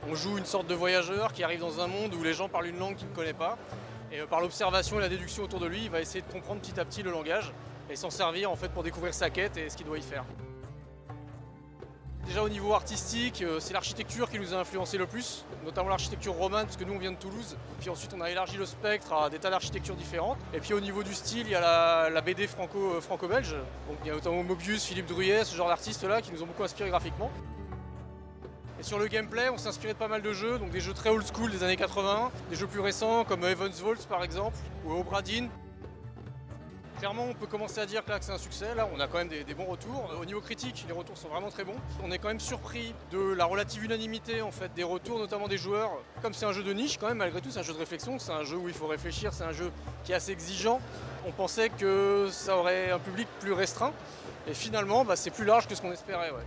On joue une sorte de voyageur qui arrive dans un monde où les gens parlent une langue qu'il ne connaît pas. Et par l'observation et la déduction autour de lui, il va essayer de comprendre petit à petit le langage et s'en servir en fait pour découvrir sa quête et ce qu'il doit y faire. Déjà au niveau artistique, c'est l'architecture qui nous a influencé le plus, notamment l'architecture romane, parce que nous on vient de Toulouse. Puis ensuite on a élargi le spectre à des tas d'architectures différentes. Et puis au niveau du style, il y a la BD franco-belge. Donc il y a notamment Mobius, Philippe Druyet, ce genre d'artistes là qui nous ont beaucoup inspiré graphiquement. Et sur le gameplay, on s'est inspiré de pas mal de jeux, donc des jeux très old school des années 80, des jeux plus récents comme Heaven's Vault par exemple, ou Obra Dinn. Clairement, on peut commencer à dire que là que c'est un succès. Là, on a quand même des bons retours. Au niveau critique, les retours sont vraiment très bons. On est quand même surpris de la relative unanimité en fait des retours, notamment des joueurs. Comme c'est un jeu de niche, quand même, malgré tout, c'est un jeu de réflexion. C'est un jeu où il faut réfléchir. C'est un jeu qui est assez exigeant. On pensait que ça aurait un public plus restreint. Et finalement, c'est plus large que ce qu'on espérait. Ouais.